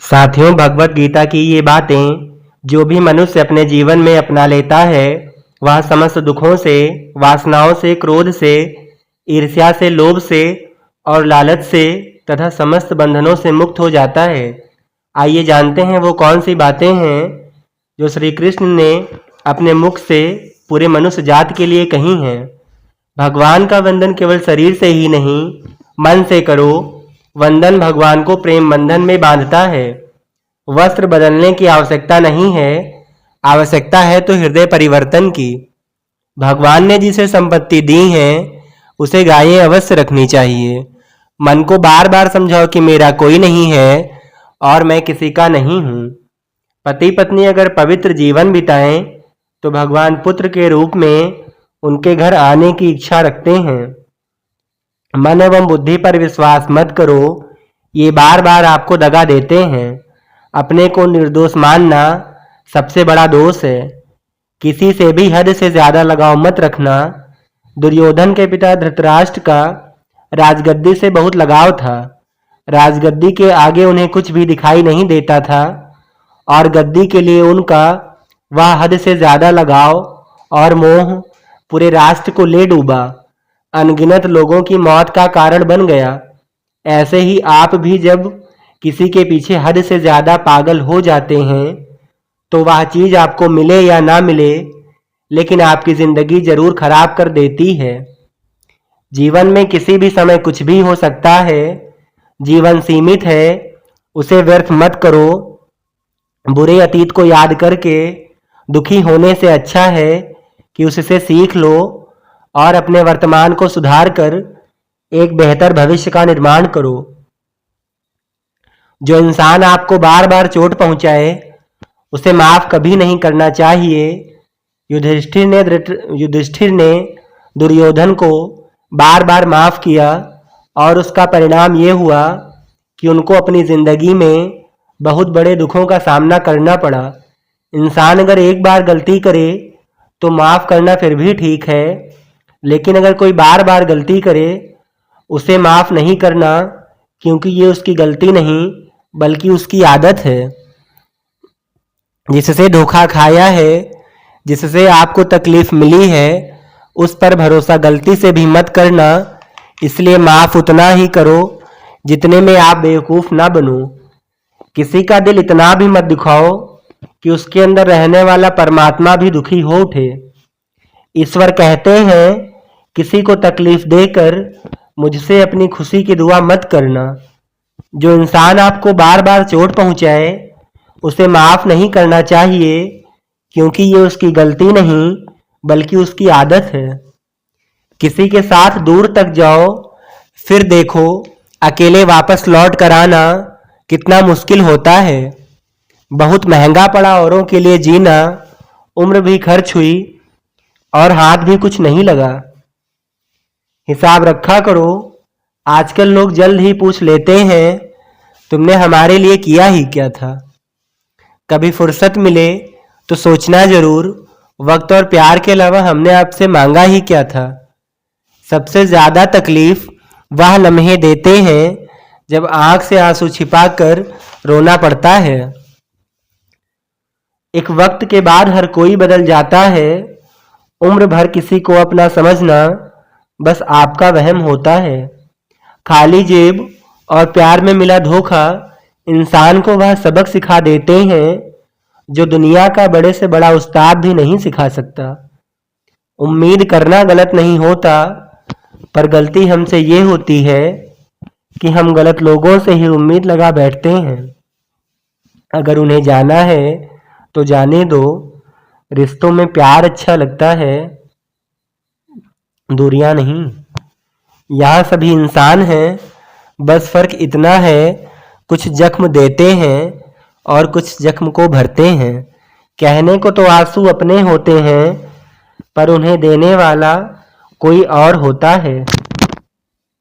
साथियों, भगवत गीता की ये बातें जो भी मनुष्य अपने जीवन में अपना लेता है वह समस्त दुखों से, वासनाओं से, क्रोध से, ईर्ष्या से, लोभ से और लालच से तथा समस्त बंधनों से मुक्त हो जाता है। आइए जानते हैं वो कौन सी बातें हैं जो श्री कृष्ण ने अपने मुख से पूरे मनुष्य जात के लिए कही हैं। भगवान का वंदन केवल शरीर से ही नहीं, मन से करो। वंदन भगवान को प्रेम बंधन में बांधता है। वस्त्र बदलने की आवश्यकता नहीं है, आवश्यकता है तो हृदय परिवर्तन की। भगवान ने जिसे संपत्ति दी है उसे गायें अवश्य रखनी चाहिए। मन को बार बार समझाओ कि मेरा कोई नहीं है और मैं किसी का नहीं हूँ। पति पत्नी अगर पवित्र जीवन बिताएं तो भगवान पुत्र के रूप में उनके घर आने की इच्छा रखते हैं। मन एवं बुद्धि पर विश्वास मत करो, ये बार बार आपको दगा देते हैं। अपने को निर्दोष मानना सबसे बड़ा दोष है। किसी से भी हद से ज्यादा लगाव मत रखना। दुर्योधन के पिता धृतराष्ट्र का राजगद्दी से बहुत लगाव था। राजगद्दी के आगे उन्हें कुछ भी दिखाई नहीं देता था और गद्दी के लिए उनका वह हद से ज्यादा लगाव और मोह पूरे राष्ट्र को ले डूबा, अनगिनत लोगों की मौत का कारण बन गया। ऐसे ही आप भी जब किसी के पीछे हद से ज्यादा पागल हो जाते हैं तो वह चीज आपको मिले या ना मिले लेकिन आपकी जिंदगी जरूर खराब कर देती है। जीवन में किसी भी समय कुछ भी हो सकता है। जीवन सीमित है, उसे व्यर्थ मत करो। बुरे अतीत को याद करके दुखी होने से अच्छा है कि उससे सीख लो और अपने वर्तमान को सुधार कर एक बेहतर भविष्य का निर्माण करो। जो इंसान आपको बार बार चोट पहुंचाए उसे माफ कभी नहीं करना चाहिए। युधिष्ठिर ने दुर्योधन को बार बार माफ किया और उसका परिणाम ये हुआ कि उनको अपनी जिंदगी में बहुत बड़े दुखों का सामना करना पड़ा। इंसान अगर एक बार गलती करे तो माफ करना फिर भी ठीक है, लेकिन अगर कोई बार बार गलती करे उसे माफ नहीं करना, क्योंकि ये उसकी गलती नहीं बल्कि उसकी आदत है। जिससे धोखा खाया है, जिससे आपको तकलीफ मिली है, उस पर भरोसा गलती से भी मत करना। इसलिए माफ उतना ही करो जितने में आप बेवकूफ ना बनो। किसी का दिल इतना भी मत दुखाओ कि उसके अंदर रहने वाला परमात्मा भी दुखी हो उठे। ईश्वर कहते हैं, किसी को तकलीफ देकर मुझसे अपनी खुशी की दुआ मत करना। जो इंसान आपको बार बार चोट पहुंचाए उसे माफ नहीं करना चाहिए, क्योंकि ये उसकी गलती नहीं बल्कि उसकी आदत है। किसी के साथ दूर तक जाओ, फिर देखो अकेले वापस लौट कर आना कितना मुश्किल होता है। बहुत महंगा पड़ा औरों के लिए जीना, उम्र भी खर्च हुई और हाथ भी कुछ नहीं लगा। हिसाब रखा करो। आजकल लोग जल्द ही पूछ लेते हैं, तुमने हमारे लिए किया ही क्या था। कभी फुर्सत मिले तो सोचना जरूर, वक्त और प्यार के अलावा हमने आपसे मांगा ही क्या था। सबसे ज्यादा तकलीफ वह लम्हे देते हैं जब आंख से आंसू छिपाकर रोना पड़ता है। एक वक्त के बाद हर कोई बदल जाता है। उम्र भर किसी को अपना समझना बस आपका वहम होता है। खाली जेब और प्यार में मिला धोखा इंसान को वह सबक सिखा देते हैं जो दुनिया का बड़े से बड़ा उस्ताद भी नहीं सिखा सकता। उम्मीद करना गलत नहीं होता, पर गलती हमसे ये होती है कि हम गलत लोगों से ही उम्मीद लगा बैठते हैं। अगर उन्हें जाना है तो जाने दो। रिश्तों में प्यार अच्छा लगता है, दूरियां नहीं। यहाँ सभी इंसान हैं, बस फर्क इतना है कुछ जख्म देते हैं और कुछ जख्म को भरते हैं। कहने को तो आंसू अपने होते हैं, पर उन्हें देने वाला कोई और होता है।